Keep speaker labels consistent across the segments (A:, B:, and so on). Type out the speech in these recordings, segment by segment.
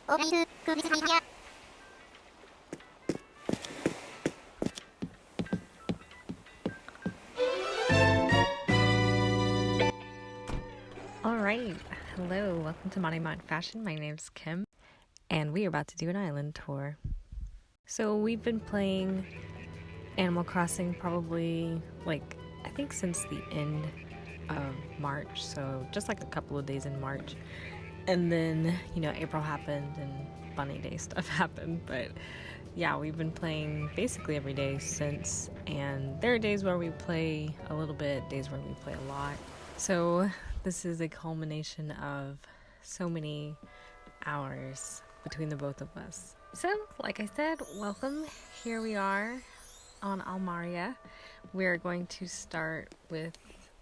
A: Oasis, Patisserie.
B: Alright, hello, welcome to Monty Mod Fashion. My name's Kim, and we are about to do an island tour. So we've been playing Animal Crossing probably, I think since the end of March, so just like a couple of days in March. And then, April happened and Bunny Day stuff happened, but yeah, we've been playing basically every day since, and there are days where we play a little bit, days where we play a lot. So this is a culmination of so many hours between the both of us. So, like I said, welcome. Here we are on Almaria. We're going to start with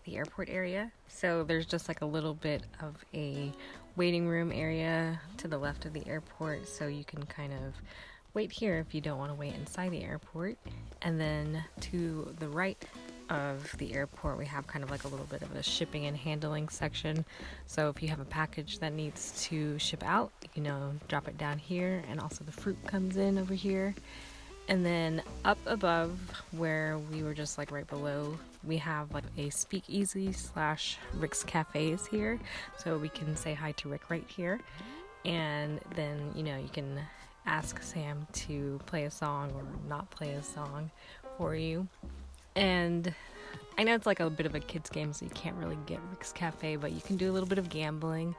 B: the airport area. So there's just like a little bit of a waiting room area to the left of the airport, so you can kind of wait here if you don't want to wait inside the airport. And then to the right of the airport, we have kind of like a little bit of a shipping and handling section. So if you have a package that needs to ship out, drop it down here, and also the fruit comes in over here. And then up above, where we were just like right below, we have like a speakeasy / Rick's Cafes here, so we can say hi to Rick right here. And then you can ask Sam to play a song or not play a song for you. And I know it's like a bit of a kids game, so you can't really get Rick's Cafe, but you can do a little bit of gambling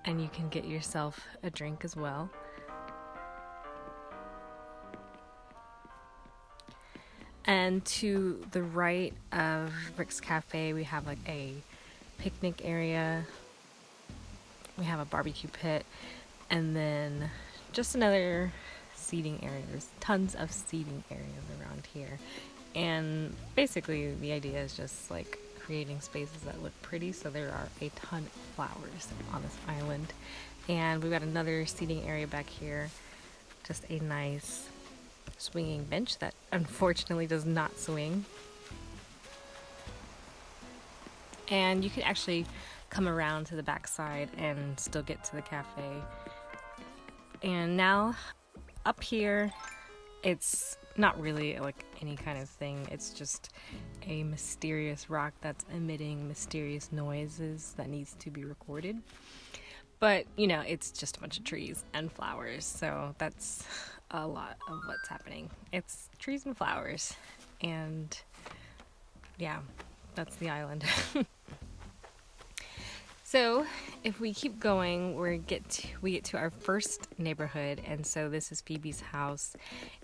B: and you can get yourself a drink as well. And to the right of Rick's Cafe, we have like a picnic area. We have a barbecue pit, and then just another seating area. There's tons of seating areas around here. And basically the idea is just like creating spaces that look pretty, so there are a ton of flowers on this island. And we've got another seating area back here, just a nice swinging bench that unfortunately does not swing. And you could actually come around to the back side and still get to the cafe. And now up here, it's not really like any kind of thing. It's just a mysterious rock that's emitting mysterious noises that needs to be recorded. But, it's just a bunch of trees and flowers, so that's a lot of what's happening. It's trees and flowers, and yeah, that's the island. So if we keep going, we get to our first neighborhood, and so this is Phoebe's house,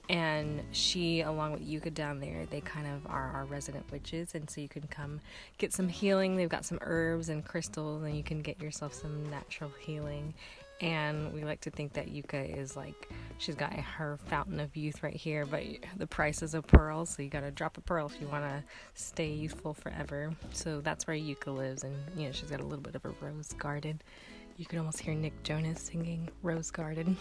B: and she, along with Yuka down there, they kind of are our resident witches, and so you can come get some healing. They've got some herbs and crystals, and you can get yourself some natural healing. And we like to think that Yuka is like, she's got her fountain of youth right here, but the price is a pearl, so you gotta drop a pearl if you want to stay youthful forever. So that's where Yuka lives, and she's got a little bit of a rose garden. You can almost hear Nick Jonas singing Rose Garden.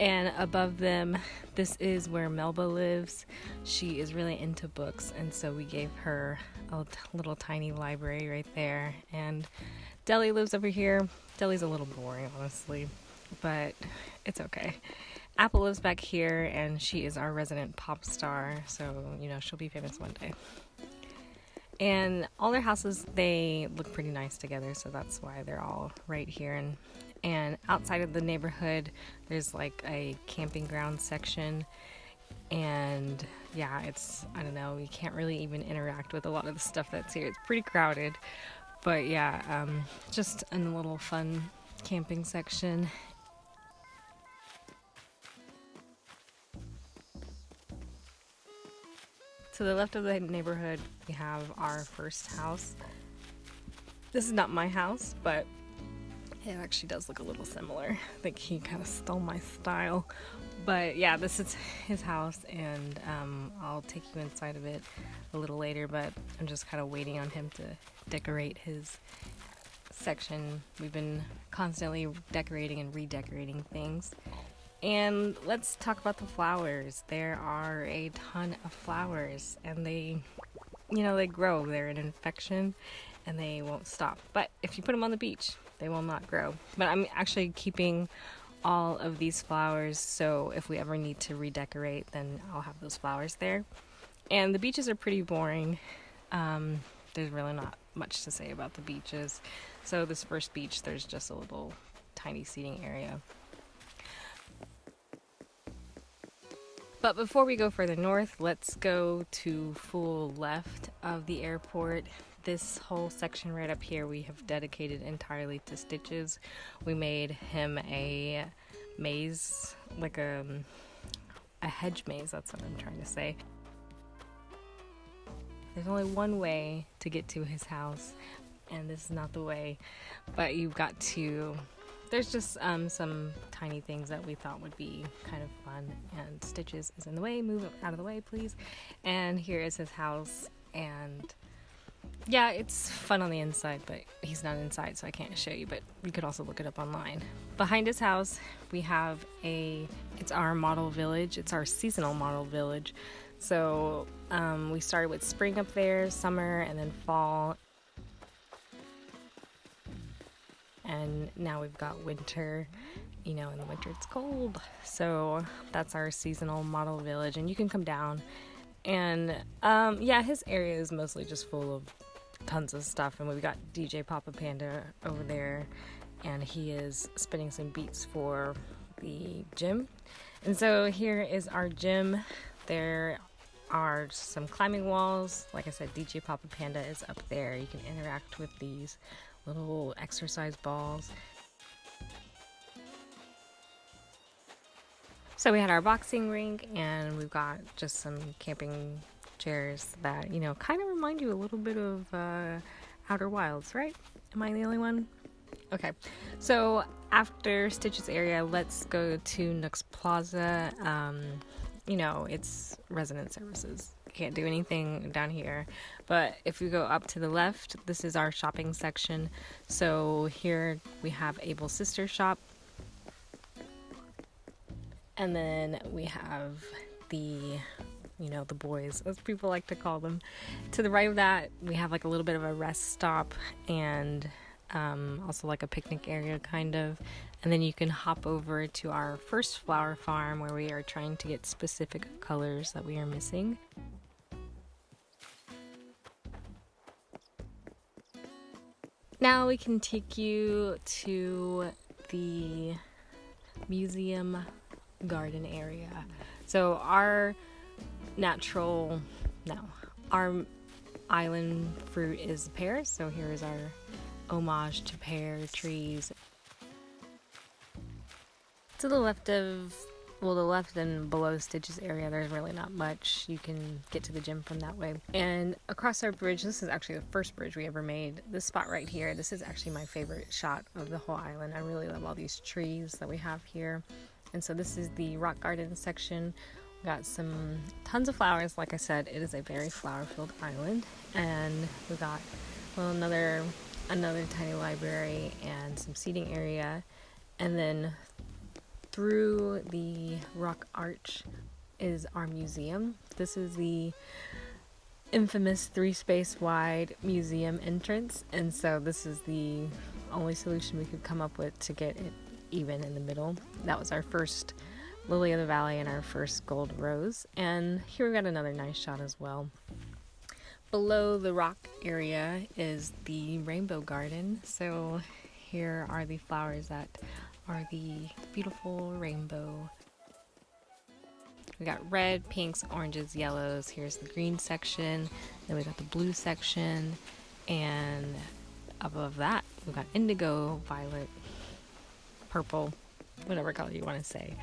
B: And above them, this is where Melba lives. She is really into books, and so we gave her a little tiny library right there. And Deli lives over here. Deli's a little boring, honestly, but it's okay. Apple lives back here, and she is our resident pop star, so, she'll be famous one day. And all their houses, they look pretty nice together, so that's why they're all right here. And outside of the neighborhood, there's like a camping ground section. And yeah, I don't know, you can't really even interact with a lot of the stuff that's here. It's pretty crowded. But yeah, just a little fun camping section. To the left of the neighborhood, we have our first house. This is not my house, but it actually does look a little similar. I think he kind of stole my style. But yeah, this is his house, and I'll take you inside of it a little later, but I'm just kind of waiting on him to decorate his section. We've been constantly decorating and redecorating things. And let's talk about the flowers. There are a ton of flowers, and they grow. They're an infection, and they won't stop. But if you put them on the beach, they will not grow. But I'm actually keeping all of these flowers, so if we ever need to redecorate, then I'll have those flowers there. And the beaches are pretty boring. There's really not much to say about the beaches. So this first beach, there's just a little tiny seating area. But before we go further north, let's go to full left of the airport. This whole section right up here we have dedicated entirely to Stitches. We made him a maze, like a hedge maze, that's what I'm trying to say. There's only one way to get to his house, and this is not the way, but you've got to... There's just some tiny things that we thought would be kind of fun, and Stitches is in the way. Move out of the way, please. And here is his house, and yeah, it's fun on the inside, but he's not inside, so I can't show you, but you could also look it up online. Behind his house, we have it's our model village. It's our seasonal model village. So we started with spring up there, summer, and then fall. And now we've got winter. You know, in the winter it's cold. So that's our seasonal model village, and you can come down. And yeah, his area is mostly just full of tons of stuff. And we've got DJ Papa Panda over there, and he is spinning some beats for the gym. And so here is our gym. There are some climbing walls. Like I said, DJ Papa Panda is up there. You can interact with these little exercise balls. So we had our boxing rink, and we've got just some camping chairs that, you know, kind of remind you a little bit of Outer Wilds, right? Am I the only one? Okay, so after Stitch's area, let's go to Nooks Plaza. You know, it's resident services. Can't do anything down here. But if we go up to the left, this is our shopping section. So here we have Abel's sister shop. And then we have the, you know, the boys, as people like to call them. To the right of that, we have like a little bit of a rest stop, and also like a picnic area kind of. And then you can hop over to our first flower farm, where we are trying to get specific colors that we are missing. Now we can take you to the museum garden area. So our island fruit is pear. So here is our homage to pear trees. To the left of, well, the left and below Stitch's area, there's really not much. You can get to the gym from that way. And across our bridge, this is actually the first bridge we ever made. This spot right here, this is actually my favorite shot of the whole island. I really love all these trees that we have here. And so this is the rock garden section. We got tons of flowers. Like I said, it is a very flower-filled island. And we got, well, another tiny library and some seating area. And then through the rock arch is our museum. This is the infamous 3-space wide museum entrance, and so this is the only solution we could come up with to get it even in the middle. That was our first lily of the valley and our first gold rose, and here we got another nice shot as well. Below the rock area is the rainbow garden. So here are the flowers that are the beautiful rainbow. We got red, pinks, oranges, yellows. Here's the green section. Then we got the blue section. And above that, we got indigo, violet, purple, whatever color you want to say.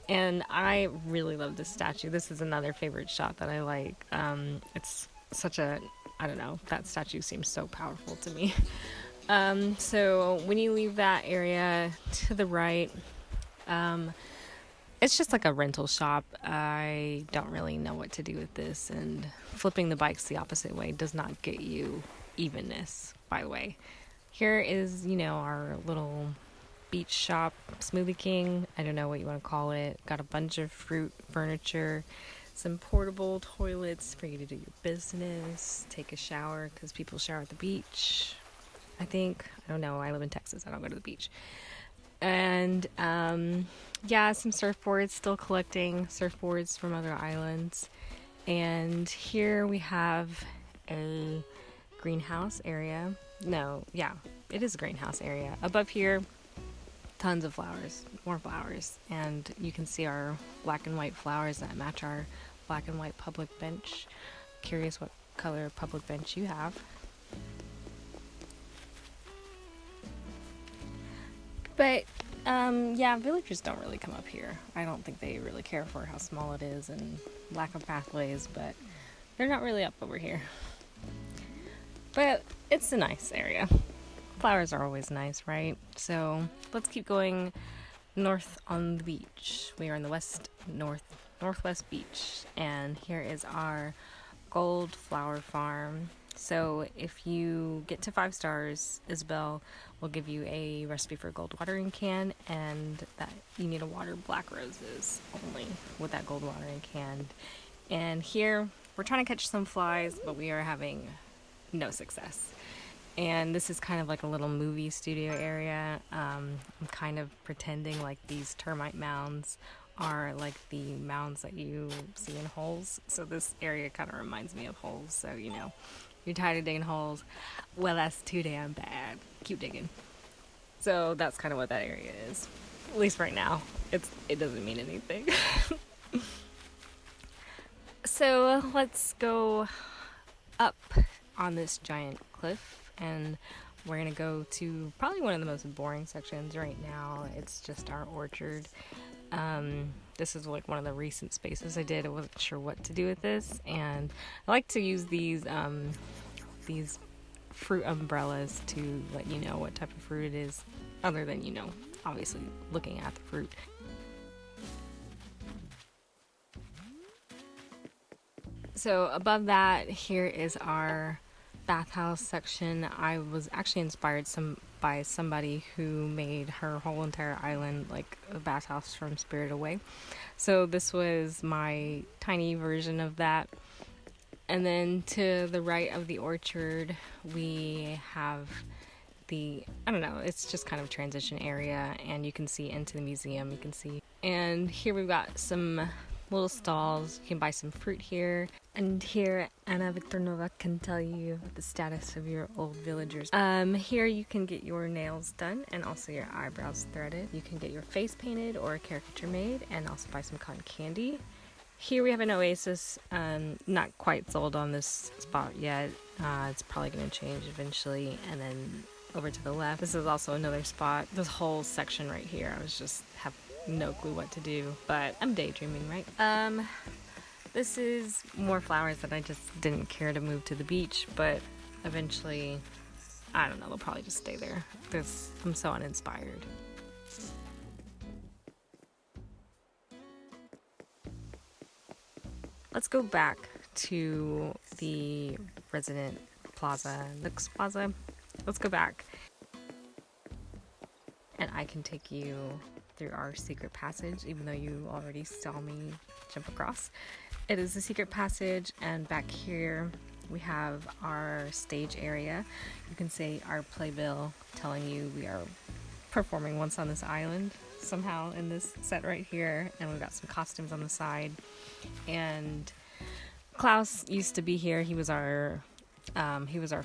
B: And I really love this statue. This is another favorite shot that I like. It's such a, I don't know, that statue seems so powerful to me. So when you leave that area to the right, it's just like a rental shop. I don't really know what to do with this, and flipping the bikes the opposite way does not get you evenness, by the way. Here is, you know, our little beach shop, Smoothie King. I don't know what you want to call it. Got a bunch of fruit, furniture, some portable toilets for you to do your business, take a shower, because people shower at the beach. I don't know, I live in Texas, I don't go to the beach. And yeah, some surfboards, still collecting surfboards from other islands. And here we have a greenhouse area. No, yeah, it is a greenhouse area. Above here, tons of flowers, more flowers. And you can see our black and white flowers that match our black and white public bench. Curious what color public bench you have. But yeah, villagers don't really come up here. I don't think they really care for how small it is and lack of pathways, but they're not really up over here. But it's a nice area. Flowers are always nice, right? So let's keep going north on the beach. We are in the northwest beach, and here is our gold flower farm. So if you get to 5 stars, Isabel will give you a recipe for a gold watering can, and that you need to water black roses only with that gold watering can. And here we're trying to catch some flies, but we are having no success. And this is kind of like a little movie studio area. I'm kind of pretending like these termite mounds are like the mounds that you see in holes. So this area kind of reminds me of holes. So, you know, you're tired of digging holes. Well, that's too damn bad. Keep digging. So that's kind of what that area is. At least right now. It doesn't mean anything. So let's go up on this giant cliff, and we're gonna go to probably one of the most boring sections right now. It's just our orchard. This is like one of the recent spaces I did. I wasn't sure what to do with this, and I like to use these fruit umbrellas to let you know what type of fruit it is, other than, you know, obviously looking at the fruit. So above that, here is our bathhouse section. I was actually inspired by somebody who made her whole entire island like a bathhouse from Spirit Away. So this was my tiny version of that. And then to the right of the orchard, we have I don't know, it's just kind of a transition area, and you can see into the museum, you can see. And here we've got some little stalls. You can buy some fruit here. And here, Anna Viktorova can tell you the status of your old villagers. Here you can get your nails done and also your eyebrows threaded. You can get your face painted or a caricature made, and also buy some cotton candy. Here we have an Oasis, not quite sold on this spot yet. It's probably going to change eventually. And then over to the left, this is also another spot. This whole section right here, I was just have no clue what to do, but I'm daydreaming, right? This is more flowers that I just didn't care to move to the beach, but eventually, I don't know, they'll probably just stay there. I'm so uninspired. Let's go back to the resident plaza, Lux Plaza. Let's go back. And I can take you through our secret passage, even though you already saw me jump across. It is a secret passage, and back here we have our stage area. You can see our playbill telling you we are performing once on this island somehow in this set right here, and we've got some costumes on the side. And Klaus used to be here. He was our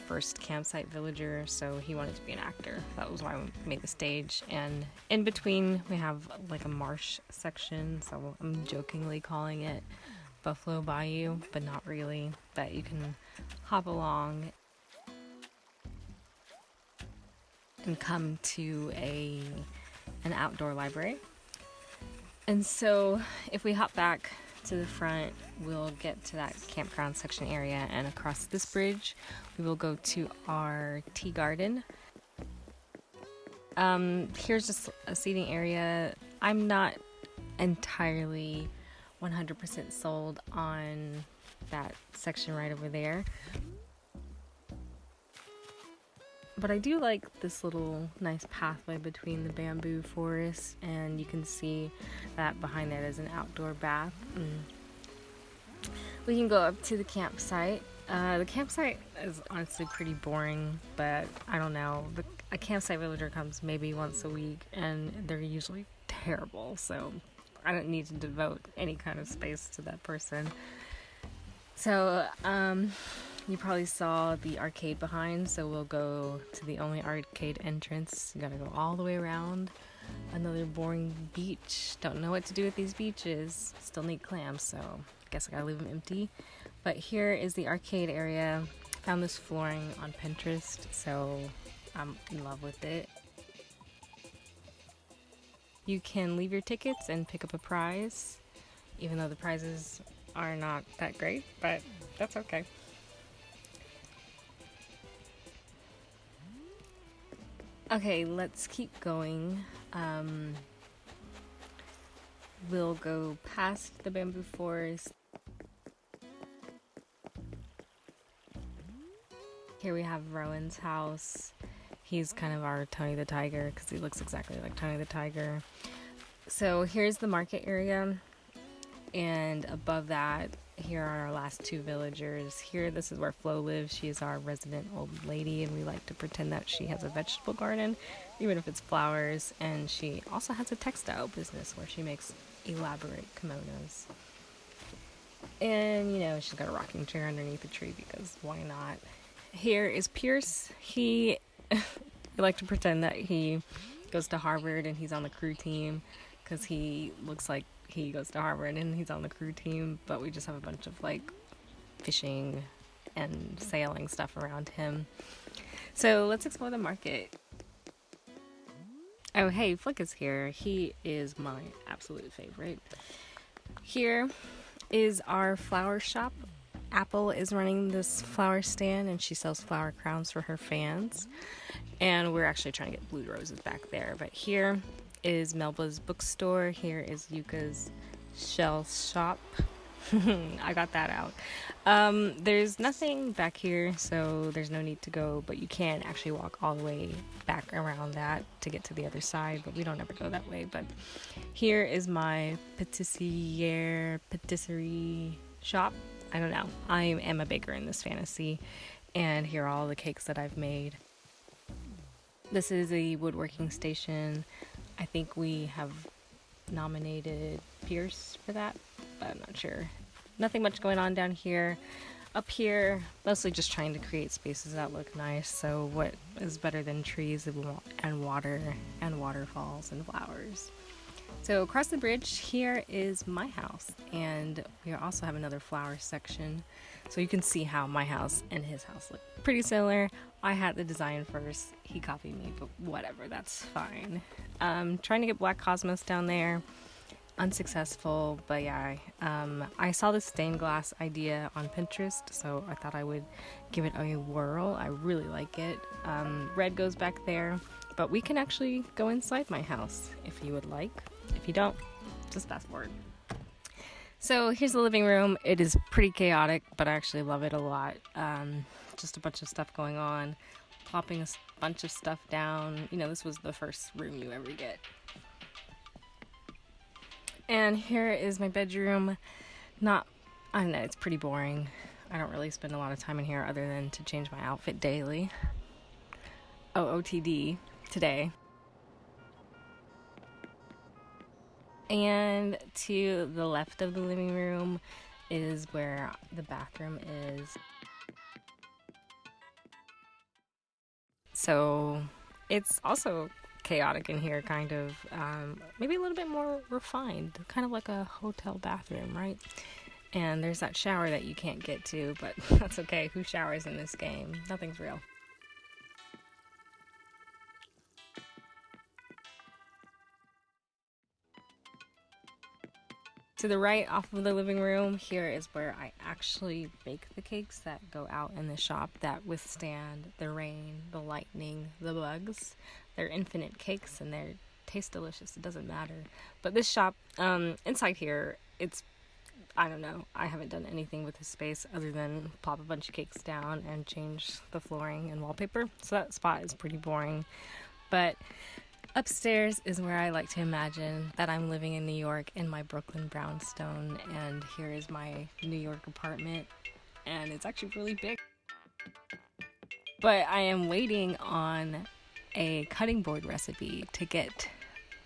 B: first campsite villager, so he wanted to be an actor. That was why we made the stage. And in between we have like a marsh section, so I'm jokingly calling it Buffalo Bayou, but not really, that you can hop along and come to an outdoor library. And so if we hop back to the front, we'll get to that campground section area, and across this bridge we will go to our tea garden. Here's just a seating area. I'm not entirely 100% sold on that section right over there, but I do like this little nice pathway between the bamboo forest, and you can see that behind that is an outdoor bath. We can go up to the campsite. The campsite is honestly pretty boring, but I don't know. a campsite villager comes maybe once a week, and they're usually terrible, so I don't need to devote any kind of space to that person. So, you probably saw the arcade behind, so we'll go to the only arcade entrance. You gotta go all the way around. Another boring beach. Don't know what to do with these beaches. Still need clams, so guess I gotta leave them empty. But here is the arcade area. Found this flooring on Pinterest, so I'm in love with it. You can leave your tickets and pick up a prize, even though the prizes are not that great, but that's okay. Okay, let's keep going. We'll go past the bamboo forest. Here we have Rowan's house. He's kind of our Tony the Tiger because he looks exactly like Tony the Tiger. So here's the market area, and above that, here are our last two villagers. Here, this is where Flo lives. She is our resident old lady, and we like to pretend that she has a vegetable garden, even if it's flowers. And she also has a textile business where she makes elaborate kimonos. And, you know, she's got a rocking chair underneath a tree because why not? Here is Pierce. We like to pretend that he goes to Harvard and he's on the crew team because he looks like he goes to Harvard and he's on the crew team, but we just have a bunch of like fishing and sailing stuff around him. So let's explore the market. Oh, hey, Flick is here. He is my absolute favorite. Here is our flower shop. Apple is running this flower stand, and she sells flower crowns for her fans. And we're actually trying to get blue roses back there. But here is Melba's bookstore. Here is Yuka's shell shop. I got that out. There's nothing back here, so there's no need to go, but you can actually walk all the way back around that to get to the other side, but we don't ever go that way. But here is my Patisserie Shop. I don't know. I am a baker in this fantasy, and here are all the cakes that I've made. This is a Woodworking Station. I think we have nominated Pierce for that, but I'm not sure. Nothing much going on down here. Up here, mostly just trying to create spaces that look nice. So what is better than trees and water and waterfalls and flowers? So across the bridge here is my house, and we also have another flower section. So you can see how my house and his house look pretty similar. I had the design first, he copied me, but whatever, that's fine. Trying to get Black Cosmos down there. Unsuccessful, but yeah, I saw the stained glass idea on Pinterest, so I thought I would give it a whirl. I really like it. Red goes back there, but we can actually go inside my house if you would like. If you don't, just fast forward. So here's the living room. It is pretty chaotic, but I actually love it a lot. Just a bunch of stuff going on, plopping a bunch of stuff down. You know, this was the first room you ever get. And here is my bedroom. I don't know, it's pretty boring. I don't really spend a lot of time in here other than to change my outfit daily. OOTD today. And to the left of the living room is where the bathroom is. So it's also chaotic in here, kind of. Maybe a little bit more refined, kind of like a hotel bathroom, right? And there's that shower that you can't get to, but that's okay. Who showers in this game? Nothing's real. To the right off of the living room, here is where I actually bake the cakes that go out in the shop that withstand the rain, the lightning, the bugs. They're infinite cakes and they taste delicious. It doesn't matter. But this shop, inside here, I don't know. I haven't done anything with this space other than plop a bunch of cakes down and change the flooring and wallpaper. So that spot is pretty boring. But upstairs is where I like to imagine that I'm living in New York in my Brooklyn brownstone, and here is my New York apartment, and it's actually really big. But I am waiting on a cutting board recipe to get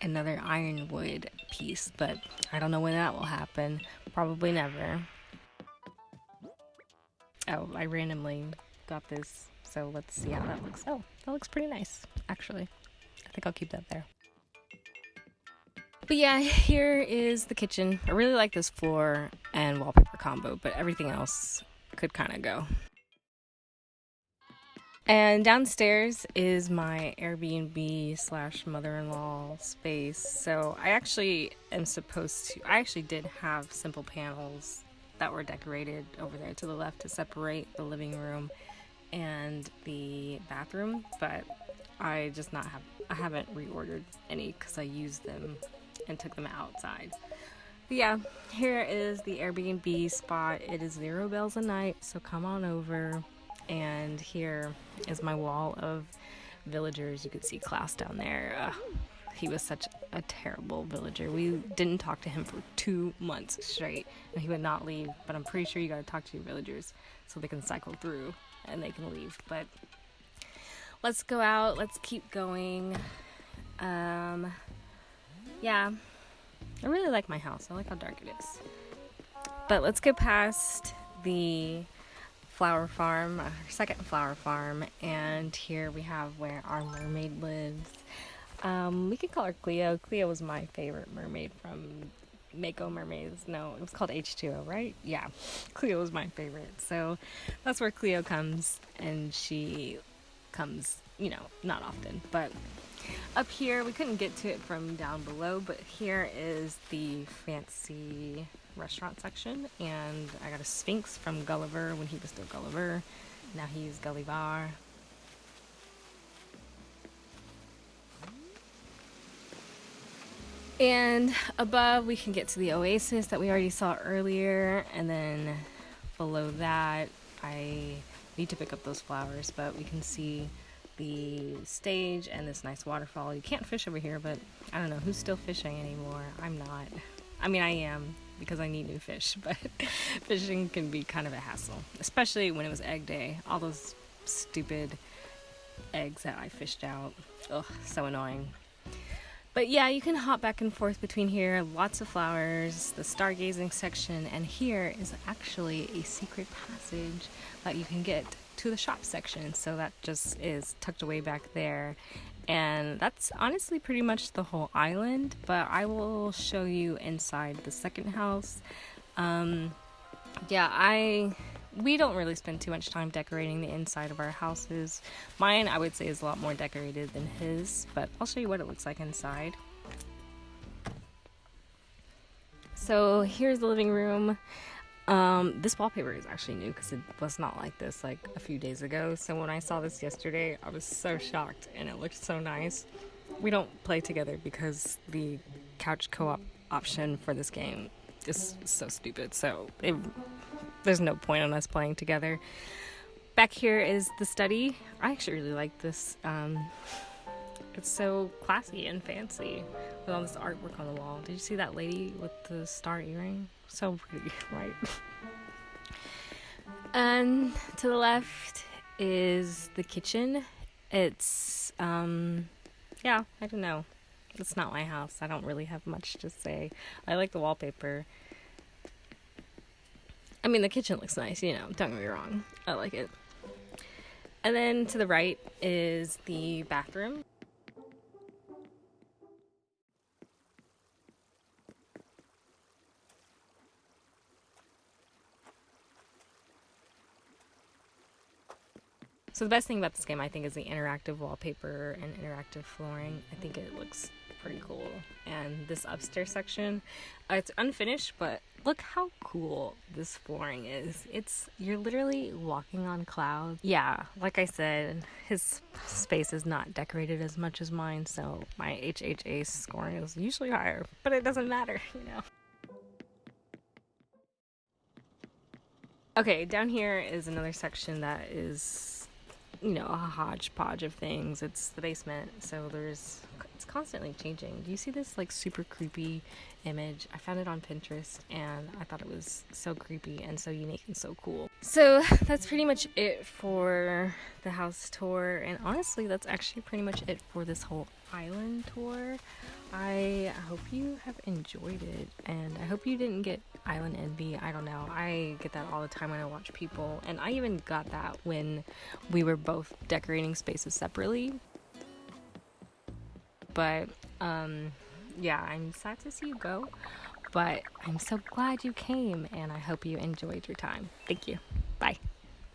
B: another ironwood piece, but I don't know when that will happen. Probably never. Oh, I randomly got this, so let's see how that looks. Oh, that looks pretty nice, actually. I think I'll keep that there. But yeah, here is the kitchen. I really like this floor and wallpaper combo, but everything else could kind of go. And downstairs is my Airbnb / mother-in-law space. So I actually did have simple panels that were decorated over there to the left to separate the living room and the bathroom, but I haven't reordered any because I used them and took them outside. But yeah, here is the Airbnb spot. It is 0 bells a night, so come on over. And here is my wall of villagers. You could see Klaus down there. He was such a terrible villager. We didn't talk to him for 2 months straight, and he would not leave. But I'm pretty sure you gotta talk to your villagers so they can cycle through and they can leave. But let's go out. Let's keep going. Yeah, I really like my house. I like how dark it is. But let's go past the flower farm, our second flower farm, and here we have where our mermaid lives. We could call her Cleo. Cleo was my favorite mermaid from Mako Mermaids. No, it was called H2O, right? Yeah, Cleo was my favorite. So that's where Cleo comes, and she comes, not often, but up here, we couldn't get to it from down below, but here is the fancy restaurant section, and I got a Sphinx from Gulliver when he was still Gulliver. Now he's Gullivar. And above, we can get to the Oasis that we already saw earlier, and then below that, I need to pick up those flowers, but we can see the stage and this nice waterfall. You can't fish over here, but I don't know who's still fishing anymore. I'm not. I mean, I am because I need new fish, but fishing can be kind of a hassle, especially when it was egg day. All those stupid eggs that I fished out. Ugh, so annoying. But yeah, you can hop back and forth between here. Lots of flowers, the stargazing section, and here is actually a secret passage that you can get to the shop section. So that just is tucked away back there. And that's honestly pretty much the whole island, but I will show you inside the second house. We don't really spend too much time decorating the inside of our houses. Mine, I would say, is a lot more decorated than his, but I'll show you what it looks like inside. So here's the living room. This wallpaper is actually new because it was not like this like a few days ago. So when I saw this yesterday, I was so shocked and it looked so nice. We don't play together because the couch co-op option for this game is so stupid. So there's no point on us playing together. Back here is the study. I actually really like this. It's so classy and fancy with all this artwork on the wall. Did you see that lady with the star earring? So pretty, right? And to the left is the kitchen. It's, I don't know. It's not my house. I don't really have much to say. I like the wallpaper. I mean, the kitchen looks nice, don't get me wrong. I like it. And then to the right is the bathroom. So the best thing about this game, I think, is the interactive wallpaper and interactive flooring. I think it looks pretty cool. And this upstairs section, it's unfinished, but look how cool this flooring is. You're literally walking on clouds. Yeah, like I said, his space is not decorated as much as mine, so my HHA scoring is usually higher, but it doesn't matter, Okay, down here is another section that is a hodgepodge of things. It's the basement, so there's it's constantly changing. Do you see this like super creepy image? I found it on Pinterest and I thought it was so creepy and so unique and so cool. So that's pretty much it for the house tour, and honestly that's actually pretty much it for this whole island tour. I hope you have enjoyed it, and I hope you didn't get island envy. I don't know, I get that all the time when I watch people, and I even got that when we were both decorating spaces separately. But yeah, I'm sad to see you go, but I'm so glad you came, and I hope you enjoyed your time. Thank you.